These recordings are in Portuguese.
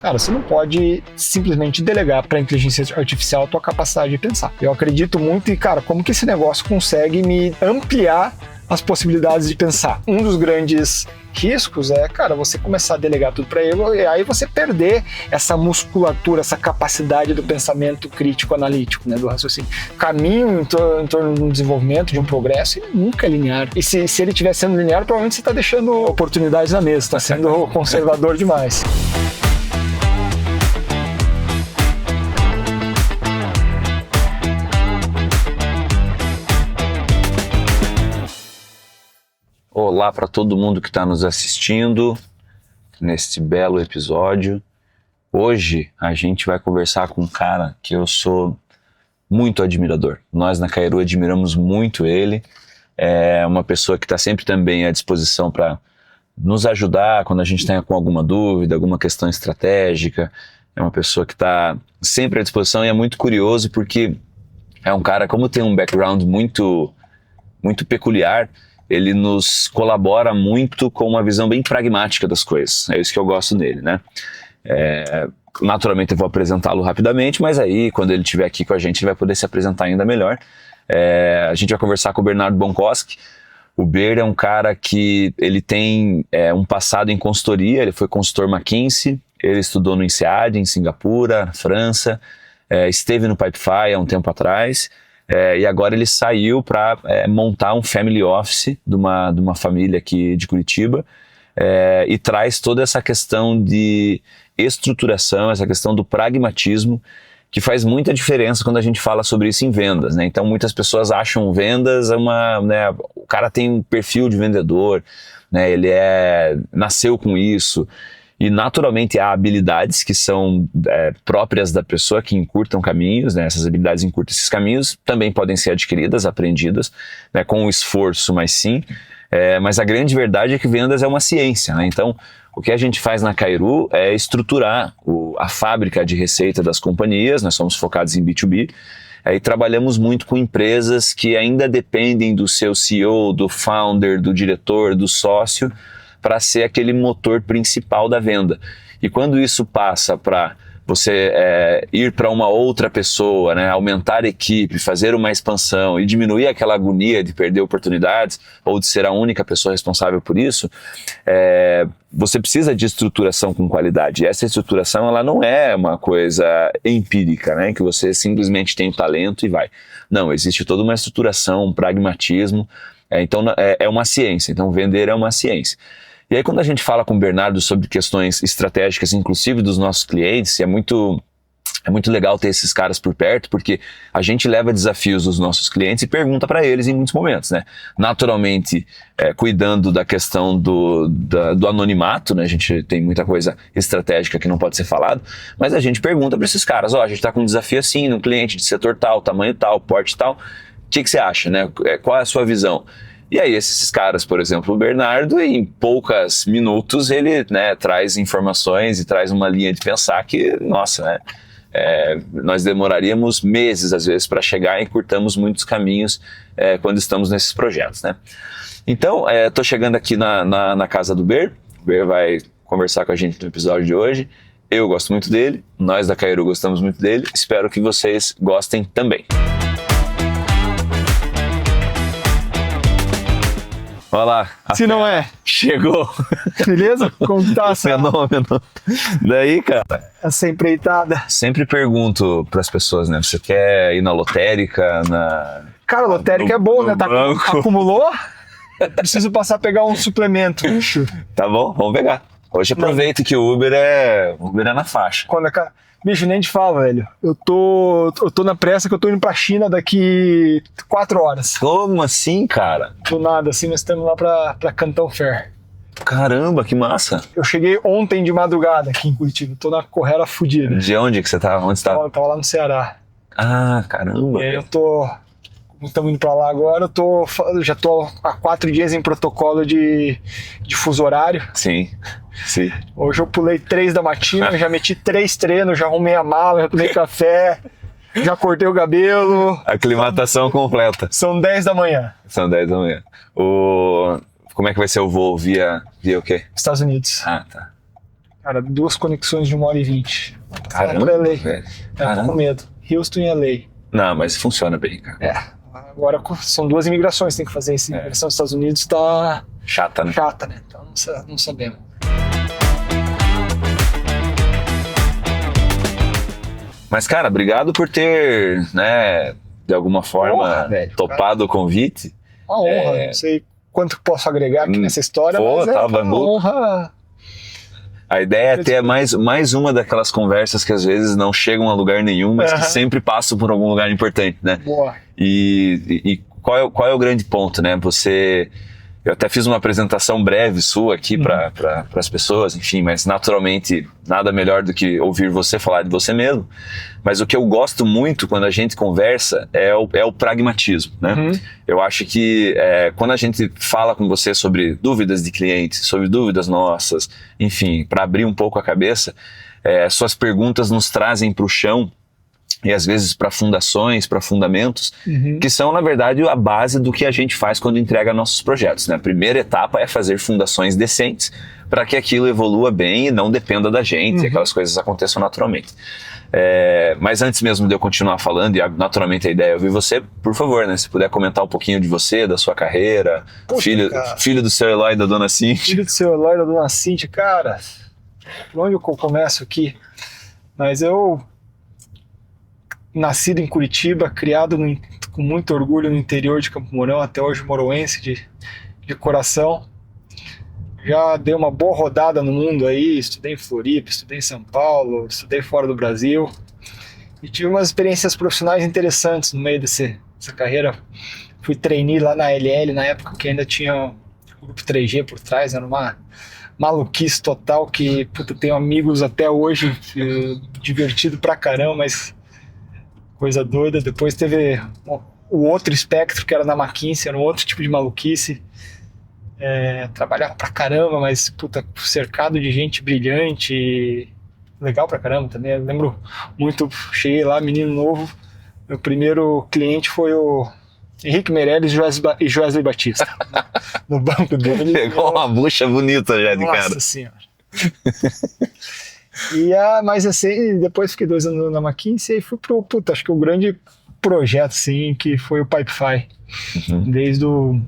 Cara, você não pode simplesmente delegar para a inteligência artificial a tua capacidade de pensar. Eu acredito muito em, cara, como que esse negócio consegue me ampliar as possibilidades de pensar. Um dos grandes riscos é, cara, você começar a delegar tudo para ele e aí você perder essa musculatura, essa capacidade do pensamento crítico analítico, né, do raciocínio. O caminho em torno de um desenvolvimento, de um progresso, ele nunca é linear. E se ele estiver sendo linear, provavelmente você está deixando oportunidades na mesa, está sendo conservador demais. Olá para todo mundo que está nos assistindo neste belo episódio. Hoje a gente vai conversar com um cara que eu sou muito admirador. Nós na Kairos admiramos muito ele. É uma pessoa que está sempre também à disposição para nos ajudar quando a gente tem com alguma dúvida, alguma questão estratégica. É uma pessoa que está sempre à disposição e é muito curioso porque é um cara, como tem um background muito peculiar, ele nos colabora muito com uma visão bem pragmática das coisas. É isso que eu gosto nele, né? Naturalmente eu vou apresentá-lo rapidamente, mas aí quando ele estiver aqui com a gente ele vai poder se apresentar ainda melhor. A gente vai conversar com o Bernardo Bonkoski. O Ber é um cara que ele tem um passado em consultoria, ele foi consultor McKinsey, ele estudou no INSEAD, em Singapura, na França, esteve no Pipefy há um tempo atrás, e agora ele saiu para montar um family office de uma família aqui de Curitiba, e traz toda essa questão de estruturação, essa questão do pragmatismo, que faz muita diferença quando a gente fala sobre isso em vendas, né? Então muitas pessoas acham vendas o cara tem um perfil de vendedor, né? Ele nasceu com isso, e naturalmente há habilidades que são próprias da pessoa que encurtam caminhos, né? Essas habilidades encurtam esses caminhos, também podem ser adquiridas, aprendidas, né? Com esforço, mas sim. Mas a grande verdade é que vendas é uma ciência, né? Então o que a gente faz na Kairos é estruturar a fábrica de receita das companhias. Nós somos focados em B2B, e trabalhamos muito com empresas que ainda dependem do seu CEO, do founder, do diretor, do sócio, para ser aquele motor principal da venda. E quando isso passa para você ir para uma outra pessoa, né, aumentar a equipe, fazer uma expansão e diminuir aquela agonia de perder oportunidades ou de ser a única pessoa responsável por isso, você precisa de estruturação com qualidade. E essa estruturação ela não é uma coisa empírica, né, que você simplesmente tem o talento e vai. Não, existe toda uma estruturação, um pragmatismo. Então é uma ciência. Então vender é uma ciência. E aí quando a gente fala com o Bernardo sobre questões estratégicas, inclusive dos nossos clientes, é muito legal ter esses caras por perto, porque a gente leva desafios dos nossos clientes e pergunta para eles em muitos momentos, né? Naturalmente, cuidando da questão do anonimato, né? A gente tem muita coisa estratégica que não pode ser falado, mas a gente pergunta para esses caras, a gente está com um desafio assim, no cliente de setor tal, tamanho tal, porte tal, o que você acha, né? Qual é a sua visão? E aí esses caras, por exemplo, o Bernardo, em poucos minutos ele, né, traz informações e traz uma linha de pensar que, nossa, né, nós demoraríamos meses às vezes para chegar e encurtamos muitos caminhos quando estamos nesses projetos, né? Então, estou chegando aqui na casa do Ber. O Ber vai conversar com a gente no episódio de hoje. Eu gosto muito dele, nós da Kairos gostamos muito dele, espero que vocês gostem também. Olha lá. Se não é. Chegou. Beleza? Como tá? Fenômeno. Daí, cara. Essa empreitada. Sempre pergunto pras pessoas, né? Você quer ir na lotérica, Cara, a lotérica é bom, né? Acumulou? Preciso passar a pegar um suplemento. Tá bom, vamos pegar. Hoje aproveita que o Uber é na faixa. Bicho, nem te falo, velho. Eu tô na pressa que eu tô indo pra China daqui 4 horas. Como assim, cara? Do nada, assim, nós estamos lá pra Canton Fair. Caramba, que massa. Eu cheguei ontem de madrugada aqui em Curitiba. Tô na correra fudida. De onde que você tava? Onde você tava? Eu tava lá no Ceará. Ah, caramba. E aí estamos indo pra lá agora, já tô há 4 dias em protocolo de fuso horário. Sim. Hoje eu pulei 3 da matina, já meti 3 treinos, já arrumei a mala, já tomei café, já cortei o cabelo. Aclimatação completa. São 10 da manhã. Como é que vai ser o voo? Via o quê? Estados Unidos. Ah, tá. Cara, 2 conexões de 1h20. Caramba, Pra LA. velho. Eu tô Caramba. com medo. Houston e LA. Não, mas funciona bem, cara. Agora são 2 imigrações que tem que fazer. Essa imigração dos Estados Unidos tá Chata, né? chata, né? Então não sabemos. Mas, cara, obrigado por ter, né, de alguma forma, Porra, velho, topado o convite. Uma honra. Não sei quanto que posso agregar aqui nessa história, mas tá uma Bangu. honra. A ideia é ter mais uma daquelas conversas que às vezes não chegam a lugar nenhum, mas que sempre passam por algum lugar importante, né? Boa. E qual é o grande ponto, né? Eu até fiz uma apresentação breve sua aqui para as pessoas, enfim, mas naturalmente nada melhor do que ouvir você falar de você mesmo. Mas o que eu gosto muito quando a gente conversa é o pragmatismo, né? Eu acho que quando a gente fala com você sobre dúvidas de clientes, sobre dúvidas nossas, enfim, para abrir um pouco a cabeça, suas perguntas nos trazem para o chão e às vezes para fundações, para fundamentos, que são, na verdade, a base do que a gente faz quando entrega nossos projetos, né? A primeira etapa é fazer fundações decentes para que aquilo evolua bem e não dependa da gente, e aquelas coisas aconteçam naturalmente. Mas antes mesmo de eu continuar falando, e naturalmente a ideia é ouvir você, por favor, né? Se puder comentar um pouquinho de você, da sua carreira, filho do seu Eloy e da dona Cíntia. Filho do seu Eloy e da dona Cíntia, cara, por onde eu começo aqui? Mas eu... Nascido em Curitiba, criado com muito orgulho no interior de Campo Mourão, até hoje moroense de coração. Já dei uma boa rodada no mundo aí, estudei em Floripa, estudei em São Paulo, estudei fora do Brasil. E tive umas experiências profissionais interessantes no meio dessa carreira. Fui trainee lá na LL, na época que ainda tinha o grupo 3G por trás, era uma maluquice total que, puta, tenho amigos até hoje, divertido pra caramba, mas... coisa doida. Depois teve o outro espectro, que era na McKinsey, era um outro tipo de maluquice. Trabalhava pra caramba, mas puta, cercado de gente brilhante, legal pra caramba também. Eu lembro muito, cheguei lá, menino novo, meu primeiro cliente foi o Henrique Meirelles e Joesley Batista, no banco dele. Pegou uma bucha bonita já de cara. Nossa senhora. Mas assim, depois fiquei 2 anos na McKinsey e fui pro, acho que o grande projeto, assim, que foi o Pipefy. Desde o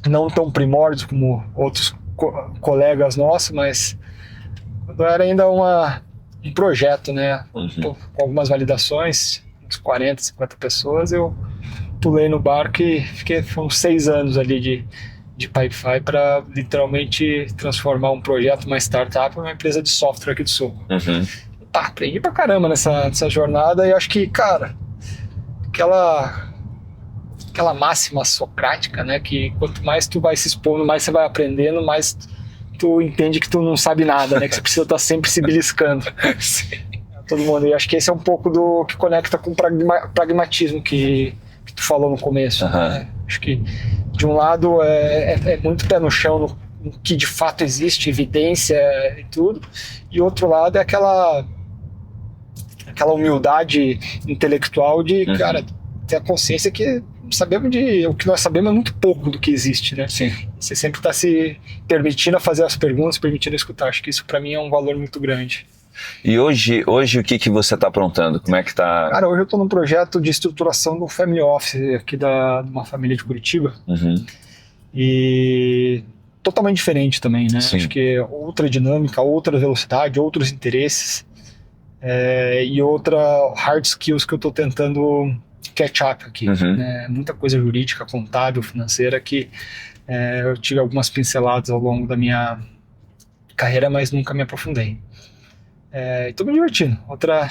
não tão primórdios como outros colegas nossos, mas quando era ainda um projeto, né? Com algumas validações, uns 40, 50 pessoas, eu pulei no barco e foram 6 anos ali de Pipefy para literalmente transformar um projeto, uma startup, em uma empresa de software aqui do Sul. Aprendi pra caramba nessa jornada e acho que, cara, aquela máxima socrática, né, que quanto mais tu vai se expondo, mais você vai aprendendo, mais tu entende que tu não sabe nada, né, que você precisa estar sempre se beliscando. Todo mundo. E acho que esse é um pouco do que conecta com o pragmatismo que tu falou no começo. Né? Acho que de um lado é muito pé no chão no que de fato existe, evidência e tudo, e outro lado é aquela humildade intelectual de, cara, ter a consciência que o que nós sabemos é muito pouco do que existe, né? Sim. Você sempre está se permitindo fazer as perguntas, permitindo escutar. Acho que isso para mim é um valor muito grande. E hoje o que você está aprontando? Como é que tá? Cara, hoje eu estou num projeto de estruturação do family office aqui de uma família de Curitiba. E totalmente diferente também, né? Sim. Acho que é outra dinâmica, outra velocidade, outros interesses e outra hard skills que eu estou tentando catch up aqui. Né? Muita coisa jurídica, contábil, financeira que eu tive algumas pinceladas ao longo da minha carreira, mas nunca me aprofundei. Estou me divertindo. Outra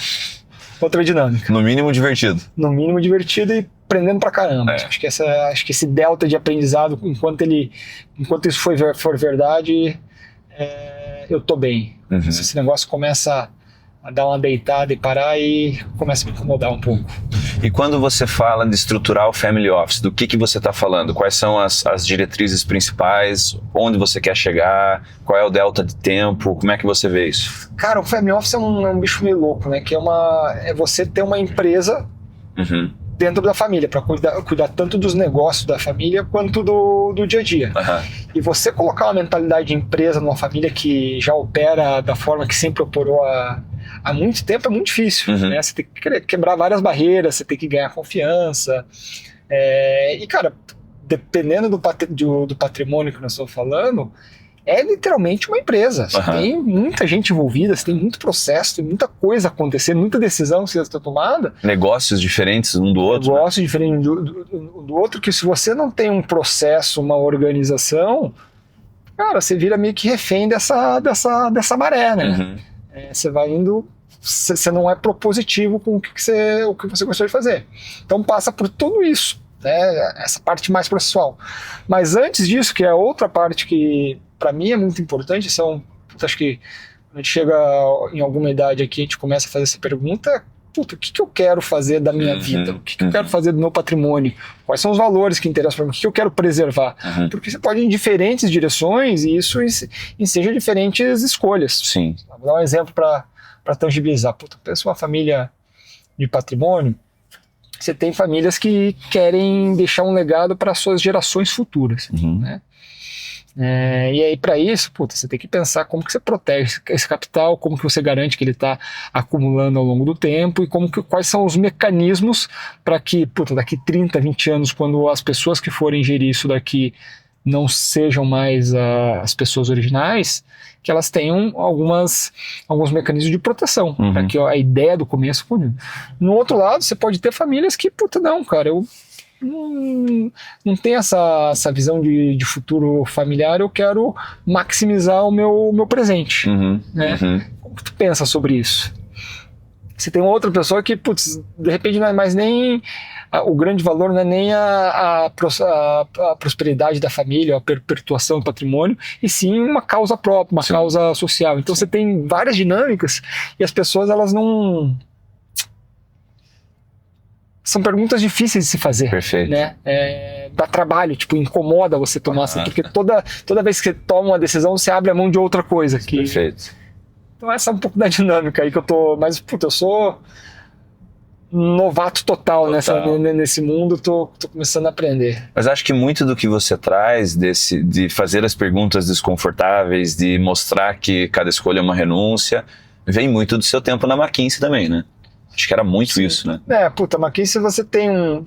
dinâmica. No mínimo divertido. No mínimo divertido e aprendendo pra caramba. Acho que esse delta de aprendizado, enquanto isso for verdade, eu tô bem. Se esse negócio começa a dar uma deitada e parar, e começa a me incomodar um pouco. E quando você fala de estruturar o family office, do que você está falando? Quais são as diretrizes principais? Onde você quer chegar? Qual é o delta de tempo? Como é que você vê isso? Cara, o family office é um bicho meio louco, né? Que é você ter uma empresa dentro da família, para cuidar tanto dos negócios da família quanto do dia a dia. E você colocar uma mentalidade de empresa numa família que já opera da forma que sempre operou há muito tempo é muito difícil, né? Você tem que quebrar várias barreiras, você tem que ganhar confiança. E, cara, dependendo do patrimônio que nós estamos falando, é literalmente uma empresa. Você tem muita gente envolvida, você tem muito processo, tem muita coisa acontecendo, muita decisão que está tomada. Negócios diferentes um do outro. Negócios diferentes do outro, que se você não tem um processo, uma organização, cara, você vira meio que refém dessa maré, né? Você vai indo, você não é propositivo com o que você gostaria de fazer. Então passa por tudo isso, né? Essa parte mais processual. Mas antes disso, que é outra parte que para mim é muito importante, acho que quando a gente chega em alguma idade aqui, a gente começa a fazer essa pergunta, o que eu quero fazer da minha vida? O que eu quero fazer do meu patrimônio? Quais são os valores que interessam para mim? O que eu quero preservar? Porque você pode ir em diferentes direções e isso enseja diferentes escolhas. Sim. Vou dar um exemplo para tangibilizar. Pensa uma família de patrimônio, você tem famílias que querem deixar um legado para suas gerações futuras, né? E aí, para isso, você tem que pensar como que você protege esse capital, como que você garante que ele está acumulando ao longo do tempo e quais são os mecanismos para que, daqui 30, 20 anos, quando as pessoas que forem gerir isso daqui não sejam mais as pessoas originais, que elas tenham alguns mecanismos de proteção, para que a ideia do começo continue. No outro lado, você pode ter famílias que, não, cara, eu não tem essa visão de futuro familiar, eu quero maximizar o meu presente, né? Como que tu pensa sobre isso? Você tem outra pessoa que, de repente não é mais nem o grande valor, não é nem a prosperidade da família, a perpetuação do patrimônio, e sim uma causa própria, uma causa social. Então você tem várias dinâmicas e as pessoas, elas não... São perguntas difíceis de se fazer. Perfeito. Né? Dá trabalho, incomoda você tomar assim, porque toda vez que você toma uma decisão, você abre a mão de outra coisa. Perfeito. Então essa é um pouco da dinâmica aí que eu tô... Mas, eu sou novato total. Nesse mundo, tô começando a aprender. Mas acho que muito do que você traz, de fazer as perguntas desconfortáveis, de mostrar que cada escolha é uma renúncia, vem muito do seu tempo na McKinsey também, né? Acho que era muito isso, né? McKinsey você tem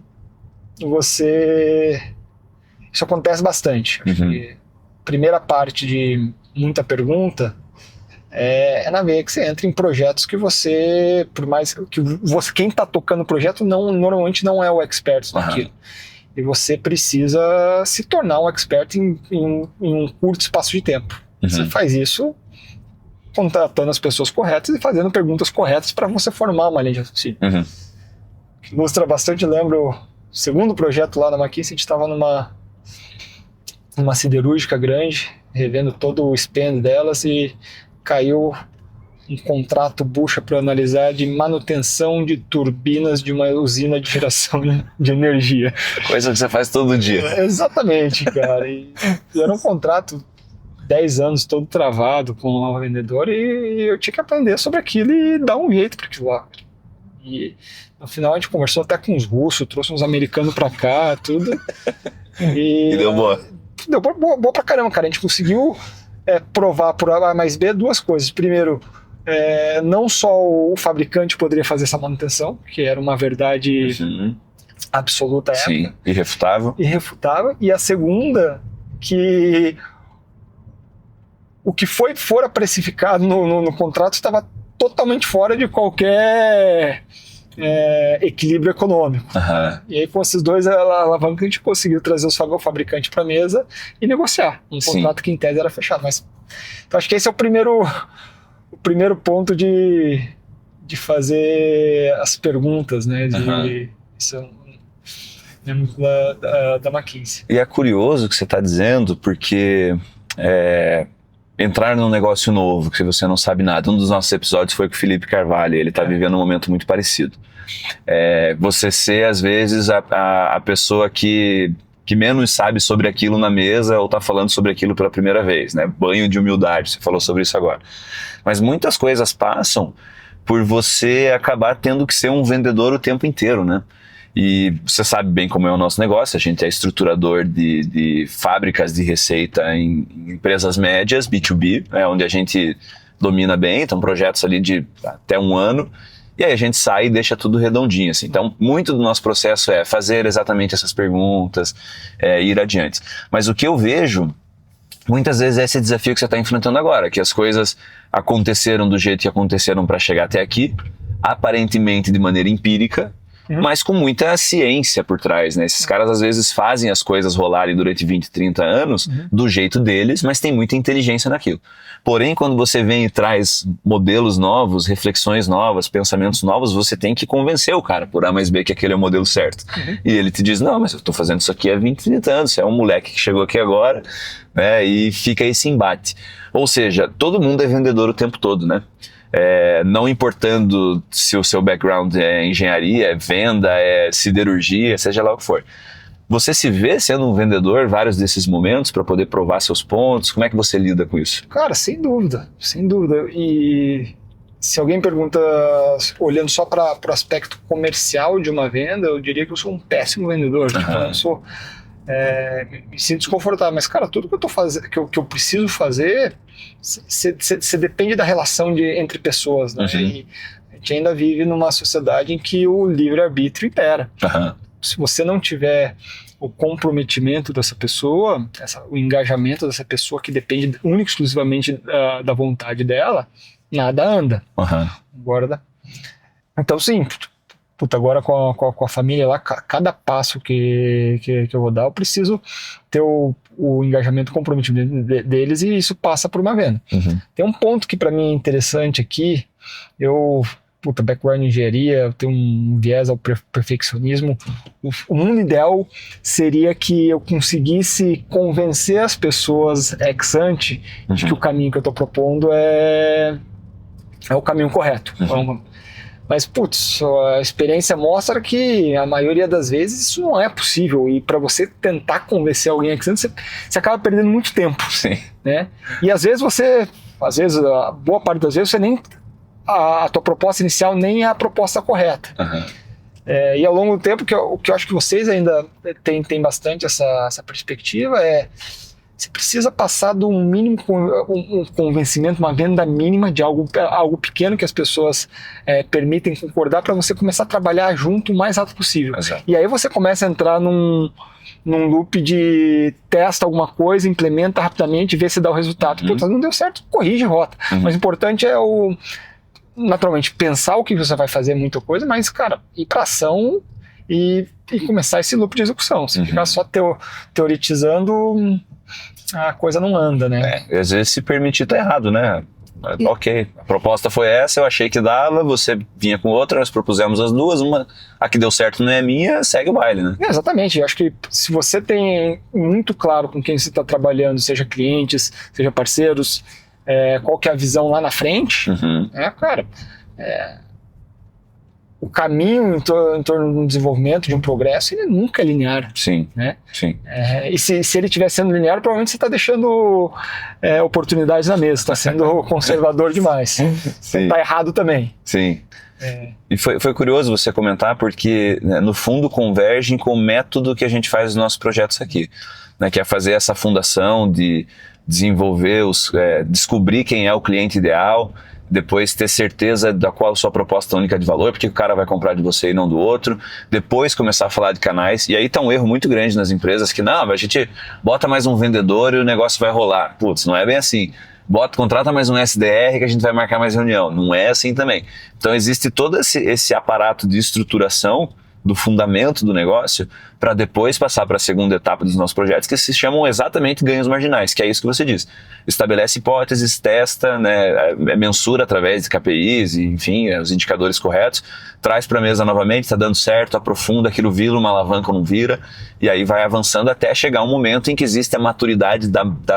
Isso acontece bastante. Acho que a primeira parte de muita pergunta é na veia que você entra em projetos que você, por mais que quem está tocando o projeto normalmente não é o expert naquilo. E você precisa se tornar um expert em um curto espaço de tempo. Você faz isso contratando as pessoas corretas e fazendo perguntas corretas para você formar uma linha de raciocínio. Ilustra bastante, lembro, o segundo projeto lá na McKinsey, a gente estava numa siderúrgica grande, revendo todo o spend delas e caiu um contrato bucha para analisar de manutenção de turbinas de uma usina de geração de energia. Coisa que você faz todo dia. Exatamente, cara. E era um contrato 10 anos todo travado com uma vendedora e eu tinha que aprender sobre aquilo e dar um jeito para aquilo lá. E no final a gente conversou até com os russos, trouxe uns americanos para cá, tudo. E deu boa. Deu boa pra caramba, cara. A gente conseguiu provar por A mais B duas coisas. Primeiro, não só o fabricante poderia fazer essa manutenção, que era uma verdade absoluta à época. Sim, irrefutável. E a segunda, que o que fora precificado no contrato estava totalmente fora de qualquer equilíbrio econômico. E aí, com esses dois alavancas, a gente conseguiu trazer o fabricante para a mesa e negociar um contrato que, em tese, era fechado. Então, acho que esse é o primeiro ponto de fazer as perguntas, né? Isso é muito da McKinsey. E é curioso o que você está dizendo, porque entrar num negócio novo, que você não sabe nada. Um dos nossos episódios foi com o Felipe Carvalho, ele está vivendo um momento muito parecido. Você ser, às vezes, a pessoa que menos sabe sobre aquilo na mesa ou está falando sobre aquilo pela primeira vez, né? Banho de humildade, você falou sobre isso agora. Mas muitas coisas passam por você acabar tendo que ser um vendedor o tempo inteiro, né? E você sabe bem como é o nosso negócio, a gente é estruturador de fábricas de receita em empresas médias, B2B, onde a gente domina bem, então projetos ali de até 1 ano, e aí a gente sai e deixa tudo redondinho, assim. Então, muito do nosso processo é fazer exatamente essas perguntas, ir adiante. Mas o que eu vejo, muitas vezes é esse desafio que você está enfrentando agora, que as coisas aconteceram do jeito que aconteceram para chegar até aqui, aparentemente de maneira empírica, mas com muita ciência por trás, né? Esses caras às vezes fazem as coisas rolarem durante 20, 30 anos do jeito deles, mas tem muita inteligência naquilo. Porém, quando você vem e traz modelos novos, reflexões novas, pensamentos novos, você tem que convencer o cara por A mais B que aquele é o modelo certo. E ele te diz, não, mas eu tô fazendo isso aqui há 20, 30 anos, você é um moleque que chegou aqui agora, né? E fica esse embate. Ou seja, todo mundo é vendedor o tempo todo, né? Não importando se o seu background é engenharia, é venda, é siderurgia, seja lá o que for. Você se vê sendo um vendedor vários desses momentos para poder provar seus pontos? Como é que você lida com isso? Cara, sem dúvida, sem dúvida. E se alguém pergunta, olhando só para o aspecto comercial de uma venda, eu diria que eu sou um péssimo vendedor. Tipo, eu sou... me sinto desconfortável, mas cara, tudo que eu tô fazendo, que eu preciso fazer, você depende da relação entre pessoas, né? E a gente ainda vive numa sociedade em que o livre-arbítrio impera. Se você não tiver o comprometimento dessa pessoa, o engajamento dessa pessoa que depende única e exclusivamente da vontade dela, nada anda. Agora, então sim, agora com a família lá, cada passo que eu vou dar, eu preciso ter o engajamento, o comprometimento deles, e isso passa por uma venda. Tem um ponto que para mim é interessante aqui, background em engenharia, eu tenho um viés ao perfeccionismo. O mundo ideal seria que eu conseguisse convencer as pessoas ex ante de que o caminho que eu estou propondo é o caminho correto. Mas, a experiência mostra que a maioria das vezes isso não é possível. E para você tentar convencer alguém aqui, você acaba perdendo muito tempo. Né? E às vezes a boa parte das vezes, você nem... A tua proposta inicial nem é a proposta correta. E ao longo do tempo, o que eu acho que vocês ainda têm bastante essa perspectiva você precisa passar de um mínimo um convencimento, uma venda mínima de algo pequeno que as pessoas permitem concordar, para você começar a trabalhar junto o mais rápido possível. E aí você começa a entrar num loop de testa alguma coisa, implementa rapidamente, vê se dá o resultado. Não deu certo, corrige rota. Mas o importante é naturalmente, pensar o que você vai fazer é muita coisa, mas, cara, ir pra ação e começar esse loop de execução. Se ficar só teoretizando, a coisa não anda, né? E às vezes se permitir tá errado, né? Ok, a proposta foi essa, eu achei que dava, você vinha com outra, nós propusemos as duas, a que deu certo não é minha, segue o baile, né? Exatamente, eu acho que se você tem muito claro com quem você está trabalhando, seja clientes, seja parceiros, qual que é a visão lá na frente, o caminho em torno de um desenvolvimento, de um progresso, ele nunca é linear. Né? E se ele estiver sendo linear, provavelmente você está deixando oportunidades na mesa, está sendo conservador demais. Está errado também. E foi curioso você comentar, porque no fundo convergem com o método que a gente faz nos nossos projetos aqui, né, que é fazer essa fundação de desenvolver, descobrir quem é o cliente ideal, depois ter certeza da qual a sua proposta única de valor, porque o cara vai comprar de você e não do outro, depois começar a falar de canais. E aí tá um erro muito grande nas empresas que, não, a gente bota mais um vendedor e o negócio vai rolar. Não é bem assim. Contrata mais um SDR que a gente vai marcar mais reunião. Não é assim também. Então existe todo esse aparato de estruturação do fundamento do negócio para depois passar para a segunda etapa dos nossos projetos, que se chamam exatamente ganhos marginais, que é isso que você diz. Estabelece hipóteses, testa, né, mensura através de KPIs, e, enfim, os indicadores corretos, traz para a mesa novamente, está dando certo, aprofunda, aquilo vira uma alavanca ou não vira, e aí vai avançando até chegar um momento em que existe a maturidade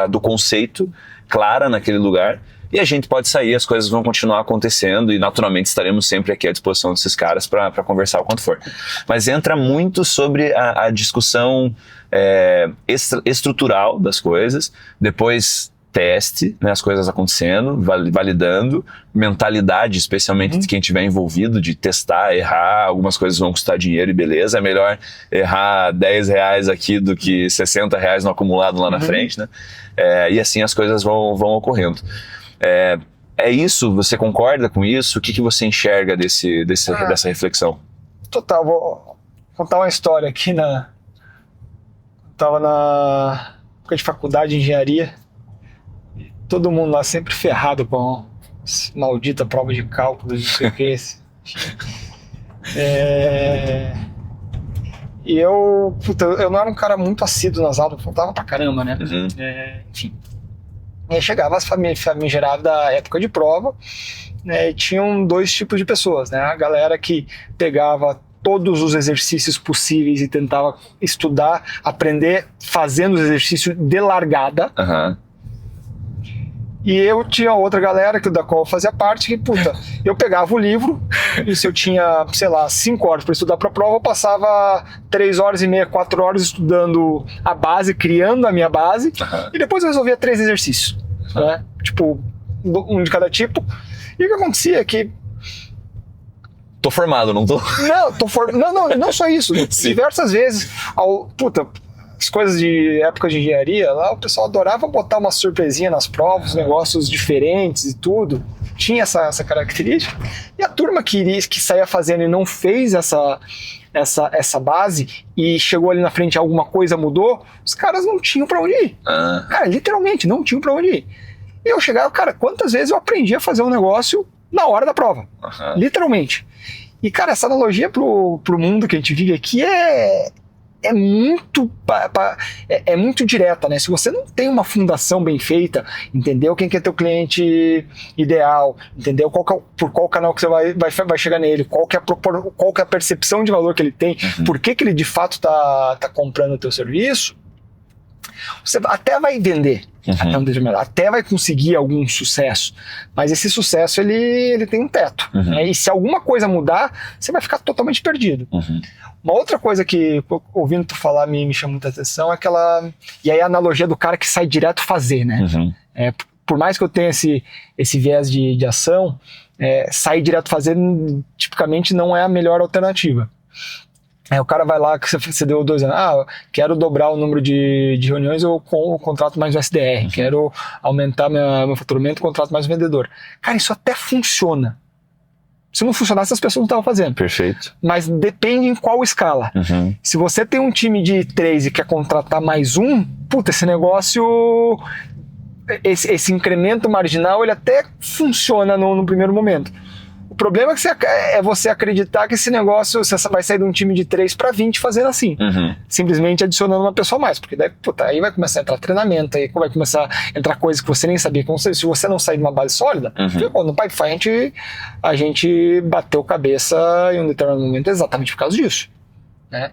do conceito clara naquele lugar, e a gente pode sair, as coisas vão continuar acontecendo e naturalmente estaremos sempre aqui à disposição desses caras para conversar o quanto for. Mas entra muito sobre a discussão estrutural das coisas, depois teste, né, as coisas acontecendo, validando, mentalidade, especialmente de quem estiver envolvido, de testar, errar, algumas coisas vão custar dinheiro e beleza, é melhor errar R$10 aqui do que R$60 no acumulado lá na frente, né? E assim as coisas vão ocorrendo. É isso? Você concorda com isso? O que você enxerga dessa reflexão? Total, vou contar uma história aqui. Tava na época de faculdade de engenharia, todo mundo lá sempre ferrado com maldita prova de cálculo, não sei o que. E eu não era um cara muito assíduo nas aulas, faltava pra caramba, né? Enfim. E aí chegava as famigeradas da época de prova, né, e tinham dois tipos de pessoas, né? A galera que pegava todos os exercícios possíveis e tentava estudar, aprender fazendo os exercícios de largada. E eu tinha outra galera da qual eu fazia parte, que, eu pegava o livro, e se eu tinha, sei lá, 5 horas para estudar para a prova, eu passava 3 horas e meia, 4 horas estudando a base, criando a minha base, e depois eu resolvia 3 exercícios, né? Tipo, um de cada tipo. E o que acontecia é que tô formado, não tô? Não só isso. Diversas vezes, as coisas de época de engenharia, lá o pessoal adorava botar uma surpresinha nas provas, negócios diferentes e tudo. Tinha essa característica. E a turma que saía fazendo e não fez essa base e chegou ali na frente e alguma coisa mudou, os caras não tinham pra onde ir. Cara, literalmente, não tinham pra onde ir. E eu chegava, cara, quantas vezes eu aprendi a fazer um negócio na hora da prova? Literalmente. E, cara, essa analogia pro mundo que a gente vive aqui é muito direta, né? Se você não tem uma fundação bem feita, entendeu quem que é teu cliente ideal, entendeu por qual canal que você vai chegar nele, qual que é a percepção de valor que ele tem, por que ele de fato tá comprando o teu serviço, você até vai vender, até vai conseguir algum sucesso, mas esse sucesso ele tem um teto, né? E se alguma coisa mudar, você vai ficar totalmente perdido. Uma outra coisa que, ouvindo tu falar, me chama muita atenção é e aí a analogia do cara que sai direto fazer, né? Por mais que eu tenha esse viés de ação, sair direto fazer tipicamente não é a melhor alternativa. O cara vai lá, que você deu 2 anos, quero dobrar o número de reuniões, eu contrato mais um SDR, quero aumentar meu faturamento, contrato mais um vendedor. Cara, isso até funciona. Se não funcionasse, as pessoas não estavam fazendo. Perfeito. Mas depende em qual escala. Se você tem um time de 3 e quer contratar mais um, esse negócio, esse incremento marginal, ele até funciona no primeiro momento. O problema é você acreditar que esse negócio, você vai sair de um time de 3 para 20 fazendo assim. Simplesmente adicionando uma pessoa a mais. Porque daí, aí vai começar a entrar treinamento, aí vai começar a entrar coisas que você nem sabia. Se você não sair de uma base sólida, no Pipefy a gente bateu cabeça em um determinado momento exatamente por causa disso, né?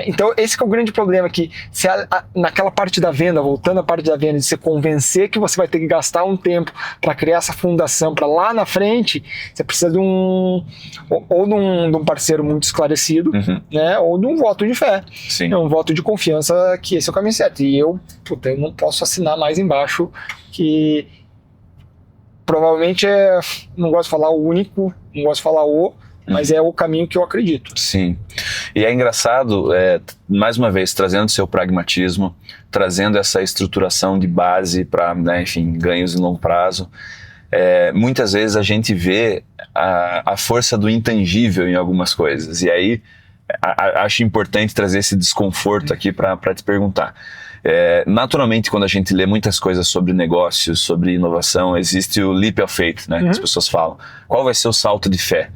Então esse que é o grande problema, que se naquela parte da venda, voltando à parte da venda, de você convencer que você vai ter que gastar um tempo para criar essa fundação para lá na frente, você precisa de um parceiro muito esclarecido, né, ou de um voto de fé. Um voto de confiança que esse é o caminho certo. E eu não posso assinar mais embaixo que provavelmente não gosto de falar o único, não gosto de falar mas é o caminho que eu acredito. Sim. E é engraçado, mais uma vez, trazendo seu pragmatismo, trazendo essa estruturação de base para, né, enfim, ganhos em longo prazo. Muitas vezes a gente vê a força do intangível em algumas coisas. E aí, acho importante trazer esse desconforto aqui para te perguntar. Naturalmente, quando a gente lê muitas coisas sobre negócios, sobre inovação, existe o leap of faith, né, que as pessoas falam. Qual vai ser o salto de fé?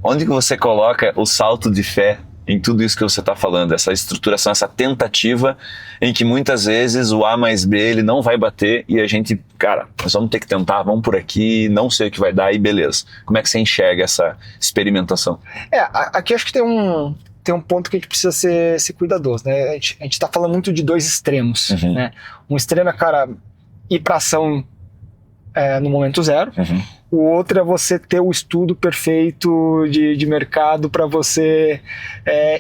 Onde que você coloca o salto de fé em tudo isso que você está falando, essa estruturação, essa tentativa em que muitas vezes o A mais B ele não vai bater e a gente, cara, nós vamos ter que tentar, vamos por aqui, não sei o que vai dar e beleza. Como é que você enxerga essa experimentação? Aqui acho que tem um ponto que a gente precisa ser cuidadoso, né? A gente está falando muito de 2 extremos, né? Um extremo é, cara, ir para ação no momento zero. O outro é você ter o estudo perfeito de mercado para você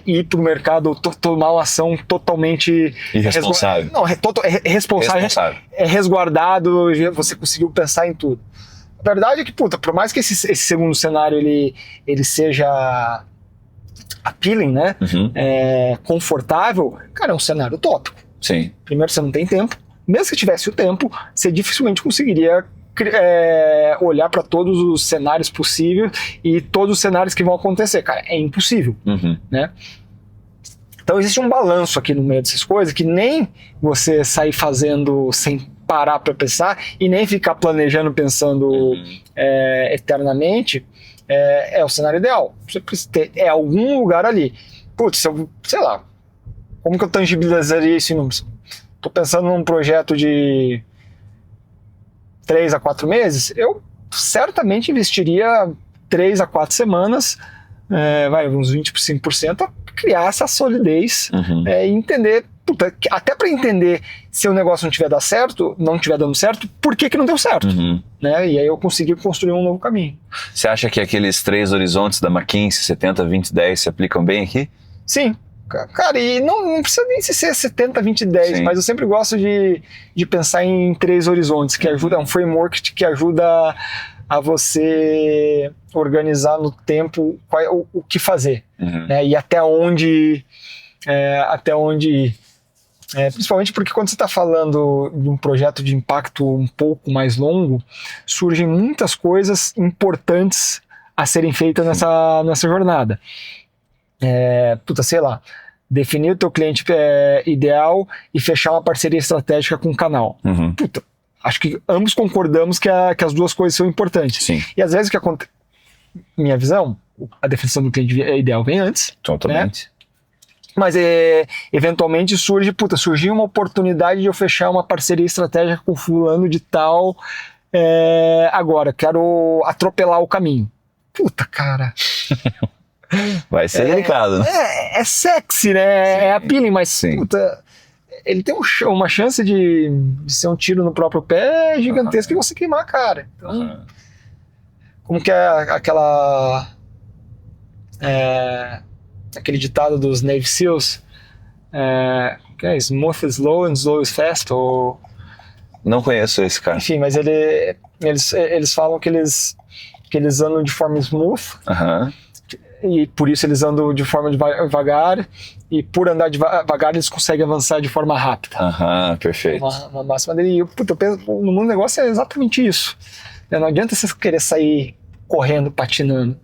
ir para o mercado tomar uma ação totalmente irresponsável. Responsável. É resguardado, você conseguiu pensar em tudo. A verdade é que, por mais que esse segundo cenário ele seja appealing, né? Confortável, cara, é um cenário utópico. Sim. Primeiro, você não tem tempo. Mesmo que tivesse o tempo, você dificilmente conseguiria olhar para todos os cenários possíveis e todos os cenários que vão acontecer. Cara, é impossível, né? Então existe um balanço aqui no meio dessas coisas que nem você sair fazendo sem parar para pensar e nem ficar planejando, pensando eternamente, é o cenário ideal. Você precisa ter algum lugar ali. Putz, sei lá, como que eu tangibilizaria isso em números? Estou pensando num projeto de 3 a 4 meses, eu certamente investiria 3 a 4 semanas, uns 25%, a criar essa solidez e entender, até para entender se o negócio não estiver dando certo, por que não deu certo? Né? E aí eu consegui construir um novo caminho. Você acha que aqueles 3 horizontes da McKinsey, 70, 20, 10, se aplicam bem aqui? Sim. Cara, e não precisa nem ser 70, 20, 10, mas eu sempre gosto de pensar em 3 horizontes, que ajuda, é um framework que ajuda a você organizar no tempo o que fazer, né? E até onde ir. Principalmente porque quando você está falando de um projeto de impacto um pouco mais longo, surgem muitas coisas importantes a serem feitas nessa jornada. Sei lá, definir o teu cliente ideal e fechar uma parceria estratégica com o canal. Acho que ambos concordamos que as duas coisas são importantes. Sim. E às vezes o que acontece, minha visão, a definição do cliente ideal vem antes. Totalmente. Né? Mas eventualmente surgiu uma oportunidade de eu fechar uma parceria estratégica com fulano de tal, agora, quero atropelar o caminho. Cara... Vai ser delicado, né? É sexy, né? É appealing, mas ele tem uma chance de ser um tiro no próprio pé gigantesco e você queimar a cara. Então, como que é aquele ditado dos Navy SEALs? Smooth is slow and slow is fast? Ou... Não conheço esse cara. Enfim, mas eles falam que eles andam de forma smooth. E por isso eles andam de forma devagar, e por andar devagar eles conseguem avançar de forma rápida. Perfeito. Uma máxima dele. Eu penso, no mundo do negócio é exatamente isso. Não adianta você querer sair correndo, patinando.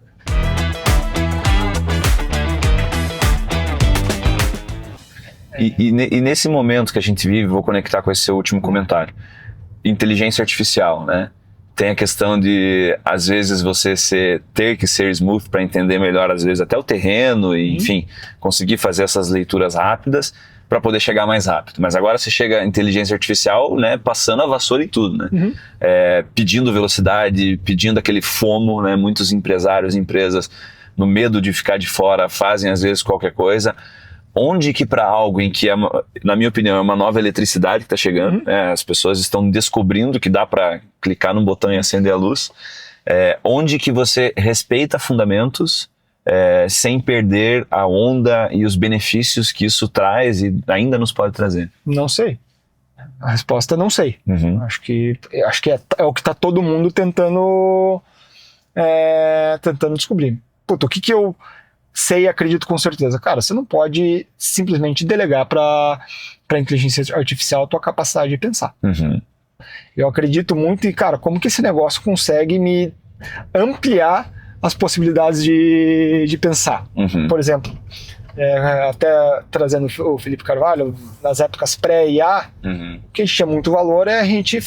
E nesse momento que a gente vive, vou conectar com esse seu último comentário. Inteligência artificial, né? Tem a questão de, às vezes, você ter que ser smooth para entender melhor, às vezes, até o terreno, e, enfim, conseguir fazer essas leituras rápidas para poder chegar mais rápido. Mas agora você chega a inteligência artificial, né, passando a vassoura em tudo, né? Pedindo velocidade, pedindo aquele FOMO, né? Muitos empresários, empresas, no medo de ficar de fora, fazem, às vezes, qualquer coisa. Onde que para algo em que, na minha opinião, é uma nova eletricidade que está chegando, né? As pessoas estão descobrindo que dá para clicar num botão e acender a luz, onde que você respeita fundamentos sem perder a onda e os benefícios que isso traz e ainda nos pode trazer? Não sei. A resposta é não sei. Acho que é o que está todo mundo tentando descobrir. O que eu sei e acredito com certeza? Cara, você não pode simplesmente delegar para a inteligência artificial a tua capacidade de pensar. Eu acredito muito em, cara, como que esse negócio consegue me ampliar as possibilidades de pensar. Por exemplo, até trazendo o Felipe Carvalho, nas épocas pré-IA, o que a gente tinha muito valor a gente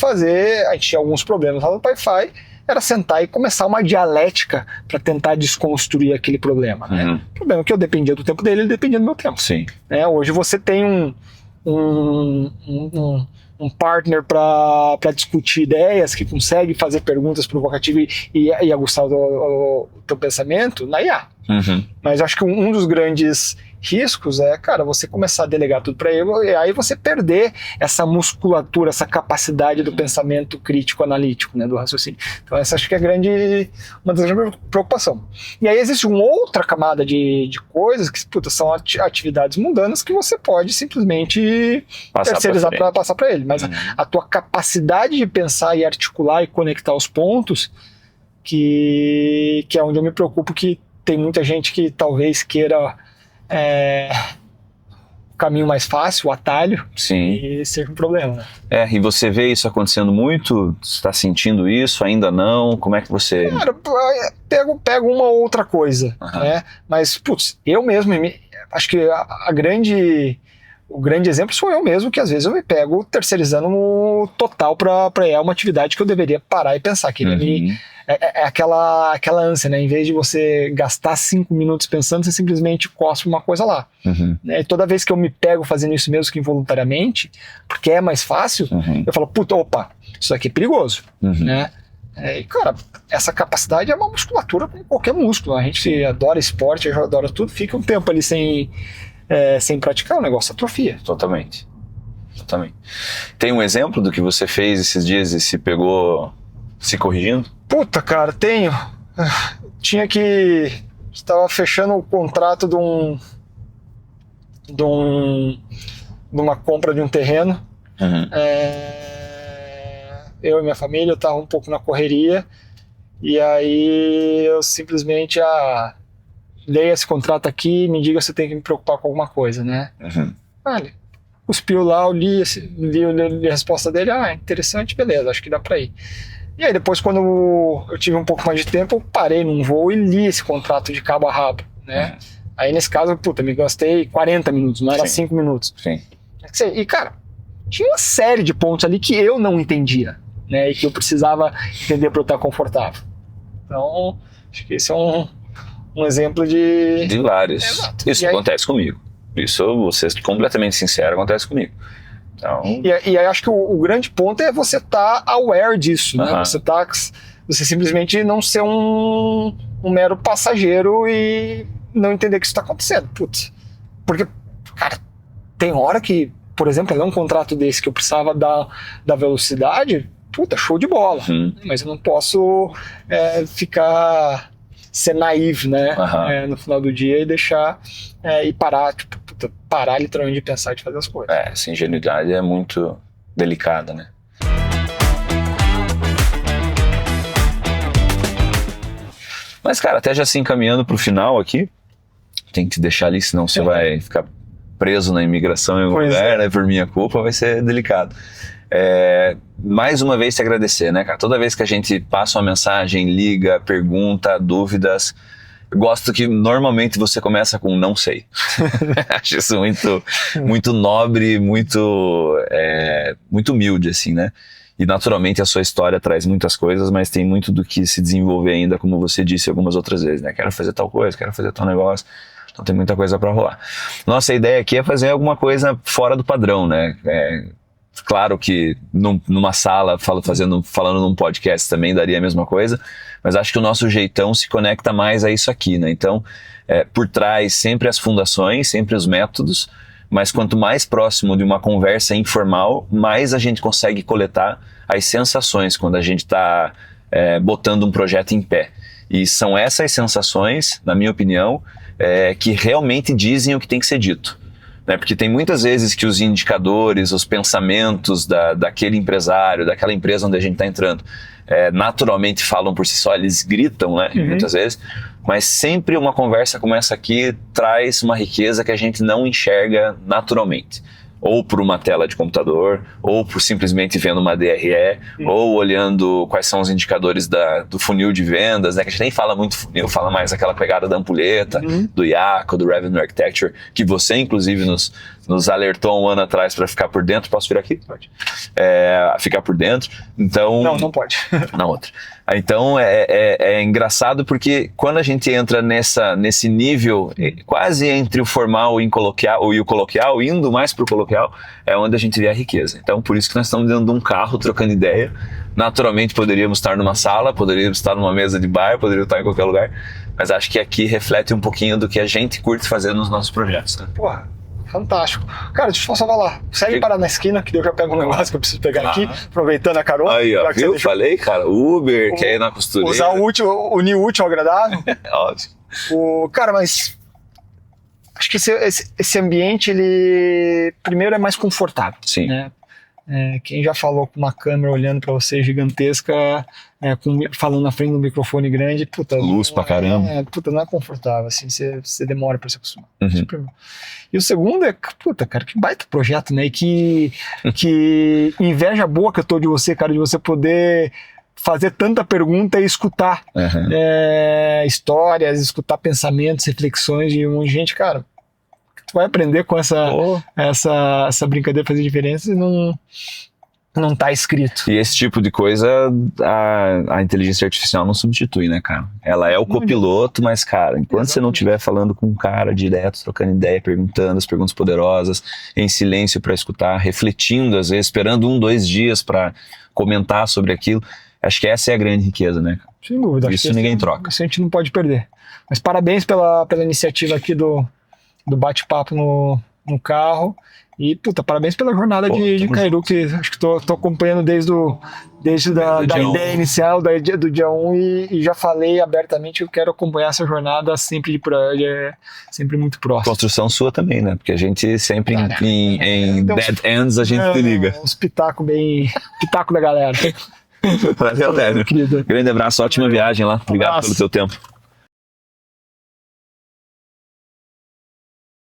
tinha alguns problemas lá no Wi-Fi, era sentar e começar uma dialética para tentar desconstruir aquele problema. Né? O problema é que eu dependia do tempo dele, ele dependia do meu tempo. Sim. Hoje você tem um partner para discutir ideias, que consegue fazer perguntas provocativas e aguçar o teu pensamento na IA. Mas eu acho que um dos grandes riscos é, cara, você começar a delegar tudo para ele e aí você perder essa musculatura, essa capacidade do pensamento crítico analítico, né, do raciocínio. Então essa acho que é uma das grandes preocupações. E aí existe uma outra camada de coisas que, são atividades mundanas que você pode simplesmente terceirizar para passar para ele. Mas a tua capacidade de pensar e articular e conectar os pontos, que é onde eu me preocupo, que tem muita gente que talvez queira o caminho mais fácil, o atalho, sim, e seja um problema. Né? E você vê isso acontecendo muito? Você está sentindo isso? Ainda não? Como é que você... Cara, pego uma ou outra coisa, né? Mas, eu mesmo, acho que o grande exemplo sou eu mesmo, que às vezes eu me pego terceirizando total para uma atividade que eu deveria parar e pensar, que é aquela ânsia, né? Em vez de você gastar 5 minutos pensando, você simplesmente cospe uma coisa lá. Né? E toda vez que eu me pego fazendo isso mesmo que involuntariamente, porque é mais fácil, eu falo, opa, isso aqui é perigoso, né? E, cara, essa capacidade é uma musculatura como qualquer músculo. A gente adora esporte, a gente adora tudo, fica um tempo ali sem praticar, o negócio atrofia. Totalmente. Tem um exemplo do que você fez esses dias e se pegou se corrigindo? Cara, tenho. Estava fechando o contrato de uma compra de um terreno. Eu e minha família, eu estava um pouco na correria, e aí eu simplesmente leia esse contrato aqui, me diga se eu tenho que me preocupar com alguma coisa, né? Ele cuspiu lá, eu li a resposta dele, interessante, beleza, acho que dá para ir. E aí depois, quando eu tive um pouco mais de tempo, eu parei num voo e li esse contrato de cabo a rabo, né? Aí nesse caso, me gastei 40 minutos, não era 5 minutos. Sim. E cara, tinha uma série de pontos ali que eu não entendia, né? E que eu precisava entender para eu estar confortável. Então, acho que esse é um exemplo de vários. Exato. Isso acontece comigo. Isso, vou ser completamente sincero, acontece comigo. Então... E aí acho que o grande ponto é você estar aware disso, né? Você simplesmente não ser um mero passageiro e não entender que isso está acontecendo. Porque, cara, tem hora que, por exemplo, pegar um contrato desse que eu precisava da velocidade, show de bola. Mas eu não posso ser naive, né? No final do dia e deixar e parar, parar literalmente de pensar e de fazer as coisas. Essa ingenuidade é muito delicada, né? Mas, cara, até já se encaminhando pro final aqui, tem que te deixar ali, senão você vai ficar preso na imigração em algum lugar, né? Por minha culpa, vai ser delicado. Mais uma vez te agradecer, né, cara? Toda vez que a gente passa uma mensagem, liga, pergunta, dúvidas, eu gosto que normalmente você começa com não sei. Acho isso muito nobre, muito humilde, assim, né? E naturalmente a sua história traz muitas coisas, mas tem muito do que se desenvolver ainda, como você disse algumas outras vezes, né? Quero fazer tal coisa, quero fazer tal negócio. Então tem muita coisa para rolar. Nossa ideia aqui é fazer alguma coisa fora do padrão, né? Claro que numa sala, falando num podcast também daria a mesma coisa, mas acho que o nosso jeitão se conecta mais a isso aqui, né? Então, por trás sempre as fundações, sempre os métodos, mas quanto mais próximo de uma conversa informal, mais a gente consegue coletar as sensações quando a gente está botando um projeto em pé. E são essas sensações, na minha opinião, que realmente dizem o que tem que ser dito. Né? Porque tem muitas vezes que os indicadores, os pensamentos daquele empresário, daquela empresa onde a gente está entrando, naturalmente falam por si só, eles gritam, né? Muitas vezes, mas sempre uma conversa como essa aqui traz uma riqueza que a gente não enxerga naturalmente. Ou por uma tela de computador, ou por simplesmente vendo uma DRE, ou olhando quais são os indicadores do funil de vendas, né? Que a gente nem fala muito funil, fala mais aquela pegada da ampulheta, do IACO, do Revenue Architecture, que você inclusive nos alertou um ano atrás para ficar por dentro. Posso vir aqui? Pode. Ficar por dentro. Então, não pode. Na outra. Então é engraçado porque quando a gente entra nesse nível quase entre o formal e o coloquial, indo mais para o coloquial, é onde a gente vê a riqueza. Então por isso que nós estamos dentro de um carro trocando ideia. Naturalmente poderíamos estar numa sala, poderíamos estar numa mesa de bar, poderíamos estar em qualquer lugar, Mas acho que aqui reflete um pouquinho do que a gente curte fazer nos nossos projetos, né? Porra, fantástico. Cara, deixa eu só falar. Segue parar na esquina, que daí eu já pego um negócio que eu preciso pegar aqui, aproveitando a carona. Aí, ó, viu? Deixou... Falei, cara, Uber, que é ir na costureira. Usar unir o útil ao agradável. Óbvio. Cara, mas acho que esse ambiente, ele primeiro é mais confortável. Sim. Né? Quem já falou com uma câmera olhando para você gigantesca, falando na frente de um microfone grande, puta, luz pra caramba. Não é confortável, assim, você demora para se acostumar. Uhum. E o segundo é, puta, cara, que baita projeto, né? E que inveja boa que eu tô de você, cara, de você poder fazer tanta pergunta e escutar histórias, escutar pensamentos, reflexões de um monte de gente, cara. Tu vai aprender com essa brincadeira fazer diferença e não tá escrito. E esse tipo de coisa a inteligência artificial não substitui, né, cara? Ela é o copiloto, mas, cara, enquanto você não estiver falando com um cara direto, trocando ideia, perguntando as perguntas poderosas, em silêncio para escutar, refletindo, às vezes, esperando 2 dias para comentar sobre aquilo, acho que essa é a grande riqueza, né? Sem dúvida. Isso ninguém troca. Isso a gente não pode perder. Mas parabéns pela iniciativa aqui do bate-papo no carro. E, puta, parabéns pela jornada de Kairu, que acho que tô acompanhando desde a ideia inicial, do dia 1, e já falei abertamente que eu quero acompanhar essa jornada sempre sempre muito próximo. Construção sua também, né? Porque a gente sempre em dead ends a gente se liga. Uns pitaco da galera. Valeu, Débora. Grande abraço, ótima viagem lá. Obrigado pelo teu tempo.